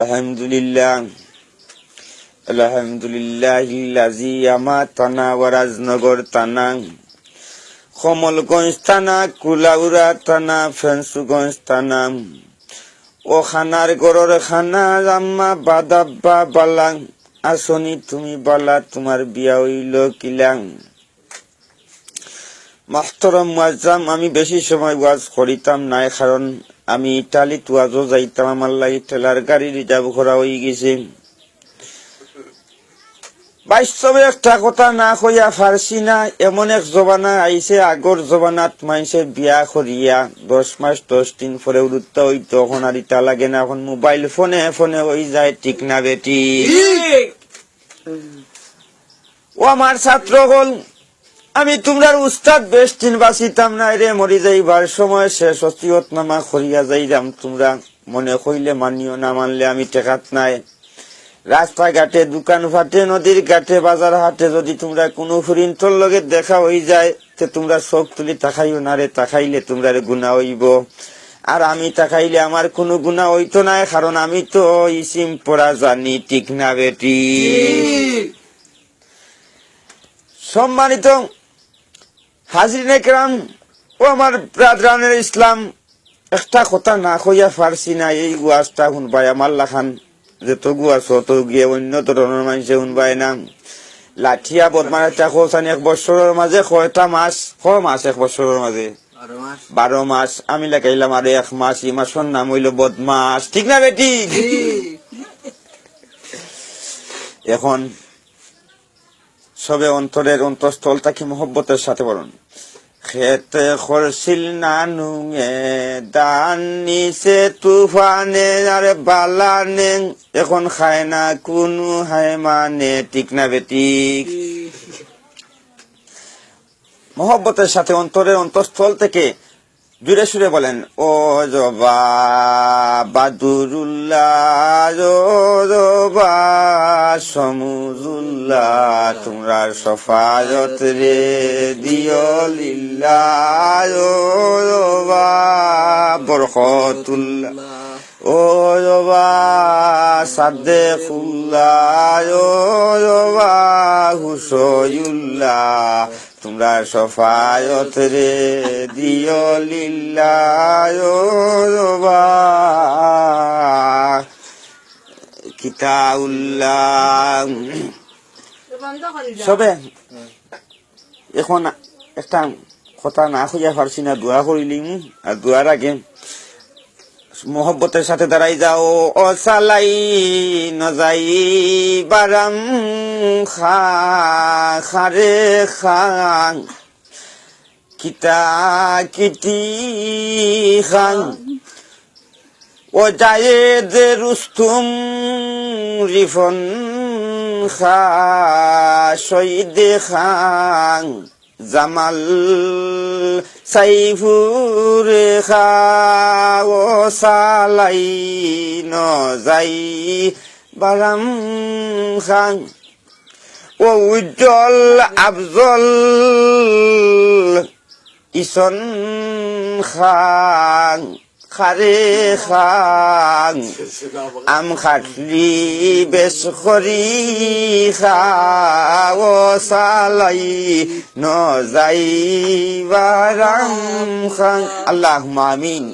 আলহামদুলিল্লাহ আলহামদুলিল্লাহিল্লাযী আমাতানা ওয়া রাজনগর থানা, কমলগঞ্জ থানা, কুলাউড়া থানা, ফেঞ্চুগঞ্জ থানা, ও খানার গরর খানা আম্মা বাদাব্বা বালাং আসনি তুমি বালা, তোমার বিয়া হইল কিলাং। মাহতরম মুআজ্জাম, আমি বেশি সময় ওয়াজ করিতাম নাই, কারণ আমি ইটালিত ওয়াজও যাইতাম, আমার লাগি ঠেলার গাড়ি রিজার্ভ করা হয়ে গেছে। বাস্তবে একটা কথা না কইয়া পারছি না, এমন এক জবানা আইছে, আগর জবানাত মাইসে বিয়া করিয়া 10 মাস 10 দিন পরে উড়ুত্তা হইতো, এখন আর ইটা লাগে না, এখন মোবাইল ফোনে ফোনে হয়ে যায়, ঠিক না বেটি? ও আমার ছাত্র হল, আমি তোমরার উস্তাদ বেশ দিন বাঁচিতাম না রে, মরি যাইবার সময় শেষ ওসিয়ত নামা করিয়া যাইরাম, তোমরা মনে কইলে মানিও, না মানলে আমি টেকাত নাই। রাস্তাঘাটে, দোকান ফাটে, নদীর ঘাটে, বাজার হাটে যদি তোমরা কোনো ফরিন্তর লগে দেখা হয়ে যায়, তে তোমরা চোখ তুলি তাকাইও না রে, তাকাইলে তোমরা গুনাহ হইব। আর আমি তাকাইলে আমার কোনো গুনাহ হইতো না, কারণ আমি তো ইসিম পড়া জানি, ঠিক না বেটি? সম্মানিত হাজিরিনে কেরাম ও আমার ব্রাদরানের ইসলাম, একটা কথা না কইয়া পারছি না, এই ওয়াজটা শুনবাই আমার লাখান যেত গুয়াছ তো গিয়ে অন্য ধরনের মানুষে শুনবাই না। লাঠিয়া বদমার একটা খোঁচানি 1 বছরের মাঝে কয়টা মাস, মাস 1 বছরের মাঝে 12 মাস, আমি লাগাইলাম আরে 1 মাস, এই মাসের নাম হইল বদমাস, ঠিক না বেটি? এখন সবে অন্তরের অন্তঃস্থলটা কি মহব্বতের সাথে বলুন। খেতে খরছিল নানুঙে দান নিছে তুফানে, আরে বালানে এখন খায় না কোনো হায় মানে, ঠিক না বেটি? মহব্বতের সাথে অন্তরের অন্তঃস্থল থেকে জুড়ে সুরে বলেন, ও জবা বাদুরুল্লাহ, ও জবা সমুজুল্লাহ, তোমরা সফাজত রে দিও লিল্লাহ, ও জবা বরকতুল্লাহ, ও জবা সাদেকুল্লাহ, ও জবা হুসয়ুল্লাহ, তোমরা সফায়ত রে দিও লিল্লাহ, ও জবা কিতাউল্লাহ। সবে এখন একটা কথা না খুঁজে পারছি না, দোয়া করিলিম। আর দোয়ার আগে মোহব্বতের সাথে দাঁড়াই যাও, ও সালাই নজাই বারাম খা খারে খাং কিতা কিটি খাং, ও জায়েদ রুস্তুম রিফন খা শহীদ খাং জামাল সাইফুর খা, ও সালাই নজাই বারাম খাং, ও উজ্জ্বল আফজল ইসন খাং খারে খাং, আম খাটলি বেশ করি খা, ও সালাই নজাই বারাম খাং। আল্লাহুম্মা আমিন,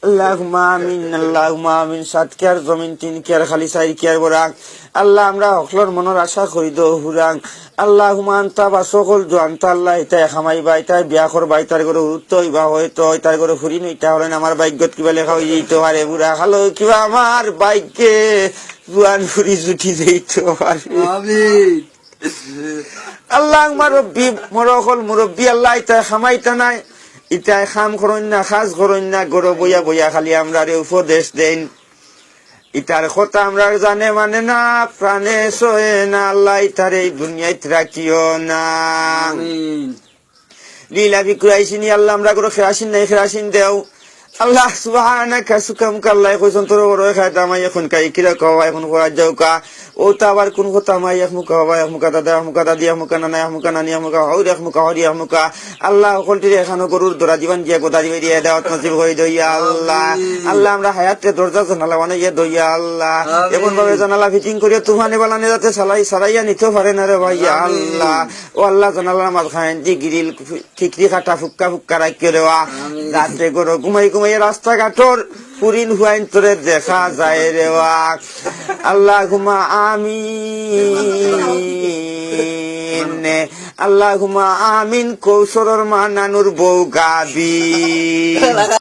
আল্লাহুম্মা আমিন, আল্লাহুম্মা আমিন। 7 কেয়ার জমিন, 3 কেয়ার খালি, 4 কেয়ার বরাক। আল্লাহ আমরা হকলর মনের আশা করি দো হুরাং। আল্লাহুম্মা আনতা বা সকল জানতা, আল্লাহ ইতাই খামাইবা, ইতাই বিয়া করবা, ইতার করে উত্ত হইবা, হয়তো ইতার করে ফুরি নইটা হলেন আমার ভাগ্যত কিবা লেখা হয়ে যেত পারে, বুড়া খালো কিবা আমার ভাগ্যে জুয়ান ফুরি জুটি যেত পারে। আল্লাহ মুরব্বী মরকল মুরব্বী, আল্লাহ ইতাই খামাইতা নাই, ইটাই খাম করন না, খাজ করন না, গরো বইয়া বইয়া খালি আমরা রে উপদেশ দেন। ইটার কথা আমরা জানে মানে না, প্রাণে সয়ে না, আল্লাহ ইটার এই দুনিয়ায় রাখিও না। লীলা বিকুরাইছিনি আল্লাহ আমরা গরো খেরাসিন নাই, খেরাসিন দেও আল্লাহ সুবহানাকা সুকাম কাল্লাই কইছন তোর বড় খাইতাম এখন কাই কিরা কওয়া এখন করা যাও কা ও তা আবার কোন কথা মাই এক মুখা বাবা এক মুখা দাদা এক মুখা দাদি এক মুখা নানা এক মুখা নানি এক মুখা হৌর এক মুখা হরি এক মুখা আল্লাহ সকলটির এখানো গরুর দরা জীবন দিয়ে গোদারি বেরিয়ে দেওয়াত নসিব হয়ে দইয়া আল্লাহ আল্লাহ আমরা হায়াতে দরজা জানালা বানাইয়া দইয়া আল্লাহ এমন ভাবে জানালা ফিটিং করিয়া তুফানে বালানে যাতে সারাইয়া নিতে পারে না রে ভাইয়া আল্লাহ ও আল্লাহ জানালার মাঝখানে দি গিরিল ঠিকরি কাটা ফুক্কা ফুক্কা রাখিয়ে দেওয়া রাত্রে গরু ঘুমাই ঘুমাইয়া রাস্তাঘাটর পুরিন হুয়াইন তোরে দেখা যায় রে আল্লাহ ঘুমা আমিন আল্লাহ ঘুমা আমিন কৌশলর মা নানুর বউ গাবি